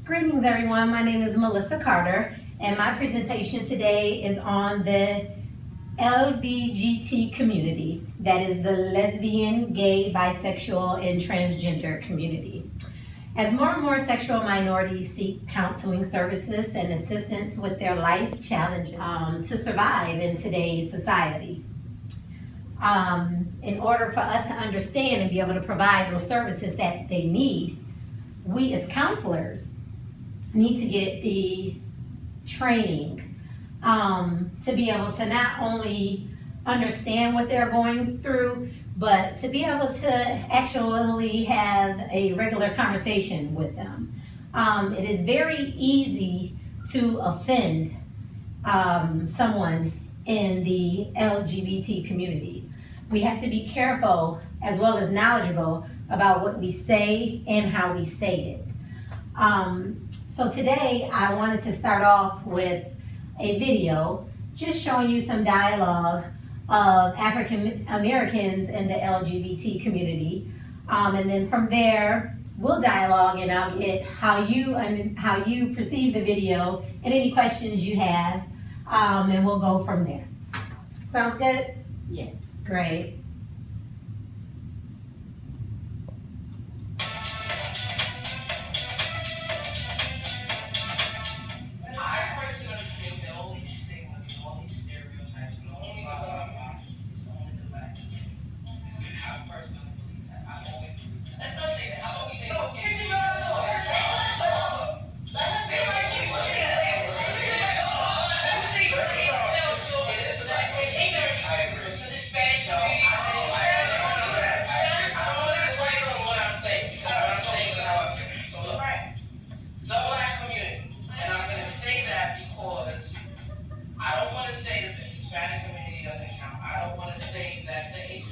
Greetings everyone, my name is Melissa Carter and my presentation today is on the LBGT community, that is the lesbian, gay, bisexual, and transgender community. As more and more sexual minorities seek counseling services and assistance with their life challenges to survive in today's society. In order for us to understand and be able to provide those services that they need, we as counselors need to get the training to be able to not only understand what they're going through, but to be able to actually have a regular conversation with them. It is very easy to offend someone in the LGBT community. We have to be careful as well as knowledgeable about what we say and how we say it. So today I wanted to start off with a video just showing you some dialogue of African Americans in the LGBT community. And then from there, we'll dialogue and I'll get how you perceive the video and any questions you have, and we'll go from there. Sounds good? Yes. Great.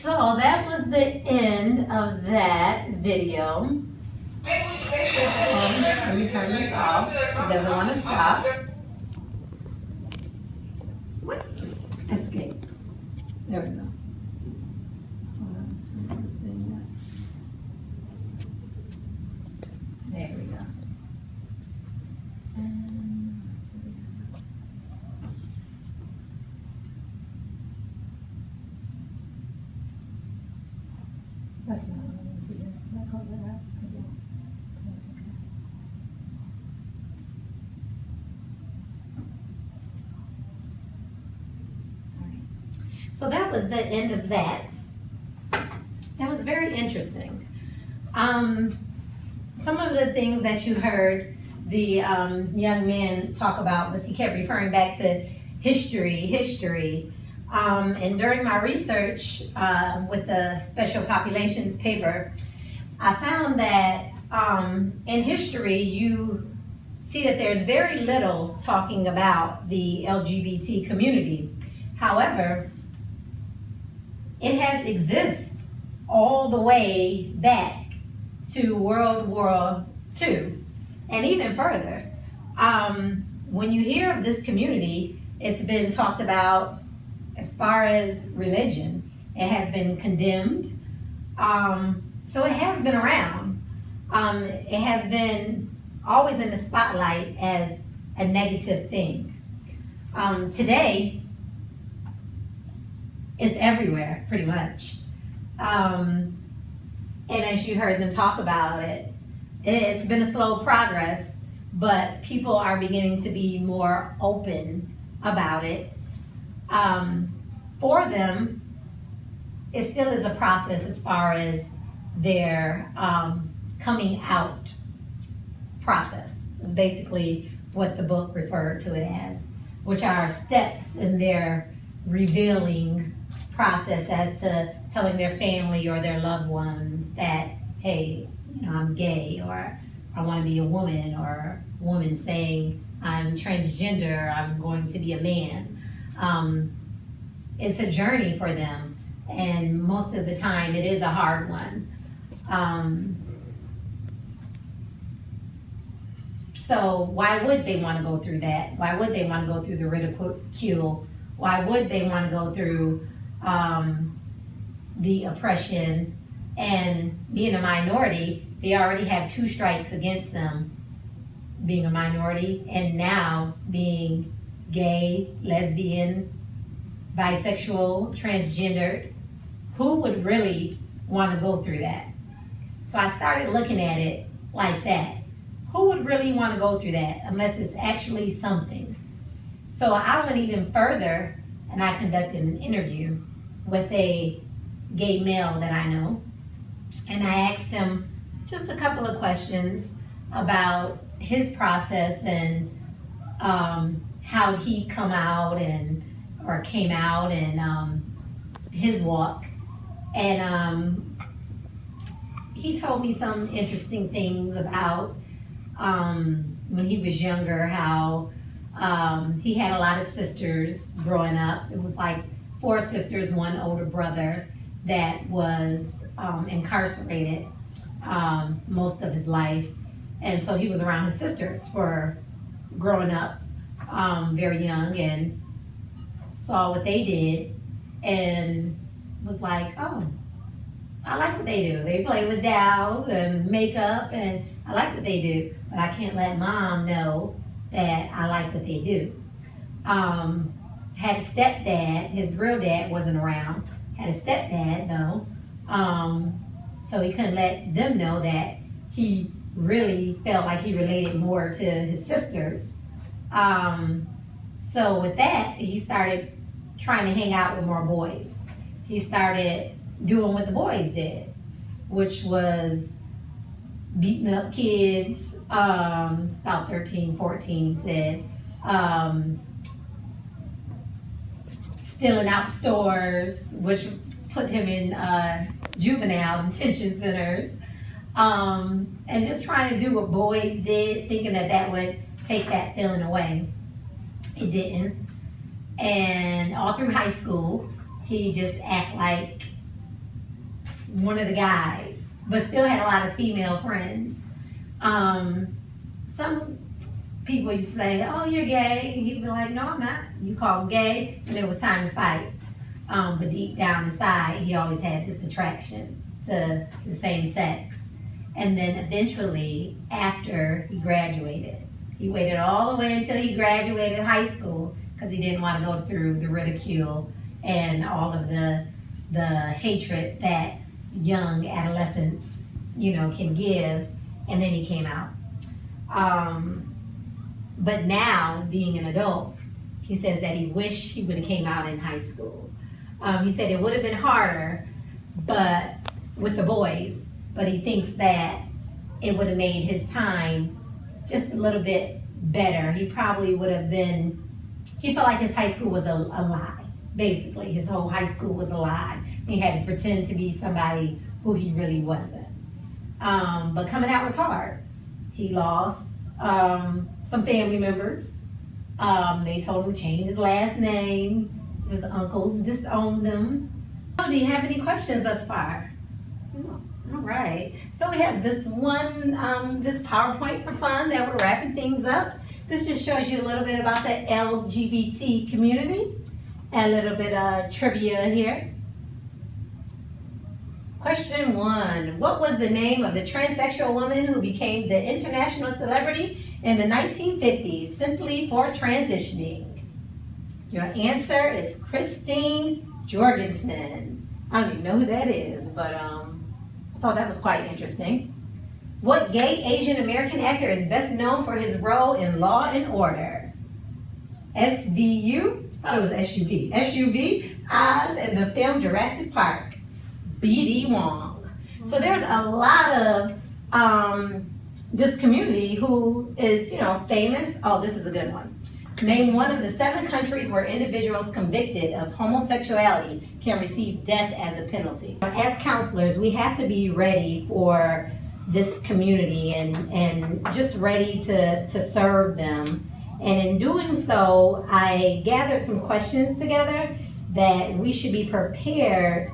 So that was the end of that video. Let me turn this off. It doesn't want to stop. What? Escape. There we go. Hold on. Turn this thing up. There we go. And let's see. That's not what I want to do. That goes out. That's okay. All right. So that was the end of that. That was very interesting. Some of the things that you heard the young man talk about was he kept referring back to history. And during my research with the Special Populations paper, I found that in history, you see that there's very little talking about the LGBT community. However, it has existed all the way back to World War II and even further. When you hear of this community, it's been talked about as far as religion. It has been condemned. So it has been around. It has been always in the spotlight as a negative thing. Today, it's everywhere, pretty much. And as you heard them talk about it, it's been a slow progress, but people are beginning to be more open about it. For them, it still is a process as far as their coming out process, is basically what the book referred to it as, which are steps in their revealing process as to telling their family or their loved ones that, hey, I'm gay, or I want to be a woman, or a woman saying I'm transgender, I'm going to be a man. It's a journey for them, and most of the time it is a hard one. So why would they want to go through that? Why would they want to go through the ridicule? Why would they want to go through the oppression? And being a minority, they already have 2 strikes against them being a minority, and now being gay, lesbian, bisexual, transgendered, who would really want to go through that? So I started looking at it like that. Who would really want to go through that unless it's actually something? So I went even further and I conducted an interview with a gay male that I know. And I asked him just a couple of questions about his process and how he come out or came out and his walk. And he told me some interesting things about when he was younger, how he had a lot of sisters growing up. It was like 4 sisters, 1 older brother that was incarcerated most of his life. And so he was around his sisters for growing up very young and saw what they did and was like, oh, I like what they do. They play with dolls and makeup, and I like what they do, but I can't let mom know that I like what they do. Had a stepdad, his real dad wasn't around, had a stepdad though, so he couldn't let them know that he really felt like he related more to his sisters. So with that, he started trying to hang out with more boys. He started doing what the boys did, which was beating up kids. It's about 13, 14, he said. Stealing out stores, which put him in juvenile detention centers. And just trying to do what boys did, thinking that that would take that feeling away. It didn't. And all through high school, he just act like one of the guys, but still had a lot of female friends. Some people used to say, oh, you're gay. And he'd be like, no, I'm not. You call him gay, and it was time to fight. But deep down inside, he always had this attraction to the same sex. And then eventually, after he graduated, he waited all the way until he graduated high school because he didn't want to go through the ridicule and all of the hatred that young adolescents, can give, and then he came out. But now, being an adult, he says that he wished he would have came out in high school. He said it would have been harder, but with the boys, but he thinks that it would have made his time just a little bit better. He probably would have been, he felt like his high school was a lie. Basically, his whole high school was a lie. He had to pretend to be somebody who he really wasn't. But coming out was hard. He lost some family members. They told him to change his last name. His uncles disowned him. Do you have any questions thus far? No. All right. So we have this this PowerPoint for fun that we're wrapping things up. This just shows you a little bit about the LGBT community and a little bit of trivia here. Question 1. What was the name of the transsexual woman who became the international celebrity in the 1950s simply for transitioning? Your answer is Christine Jorgensen. I don't even know who that is, but I thought that was quite interesting. What gay Asian American actor is best known for his role in Law and Order? SVU? I thought it was SUV. SUV, Oz, and the film Jurassic Park. B.D. Wong. So there's a lot of this community who is, famous. Oh, this is a good one. Name one of the 7 countries where individuals convicted of homosexuality can receive death as a penalty. As counselors, we have to be ready for this community and just ready to serve them. And in doing so, I gathered some questions together that we should be prepared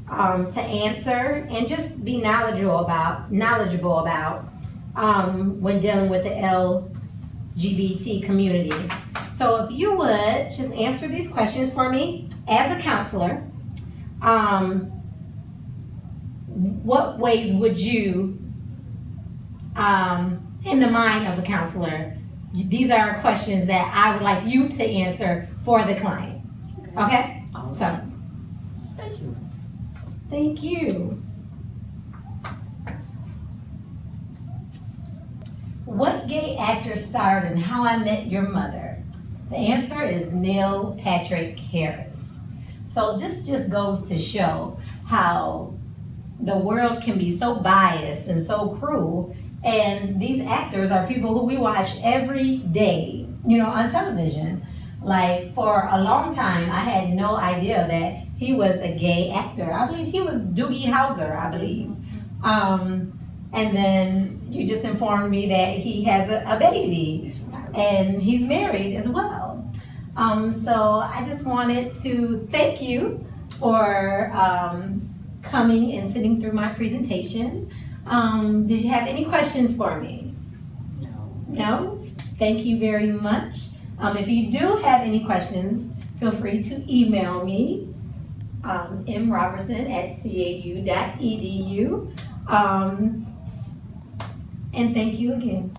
to answer and just be knowledgeable about when dealing with the LGBT community. So if you would just answer these questions for me as a counselor, what ways would you in the mind of a counselor, these are questions that I would like you to answer for the client. Okay? So, Thank you. thank you. What gay actor starred in How I Met Your Mother? The answer is Neil Patrick Harris. So this just goes to show how the world can be so biased and so cruel, and these actors are people who we watch every day, on television. Like, for a long time, I had no idea that he was a gay actor. I believe he was Doogie Howser, I believe. And then you just informed me that he has a baby, and he's married as well. So I just wanted to thank you for coming and sitting through my presentation. Did you have any questions for me? No? Thank you very much. If you do have any questions, feel free to email me, mrobertson@cau.edu. And thank you again.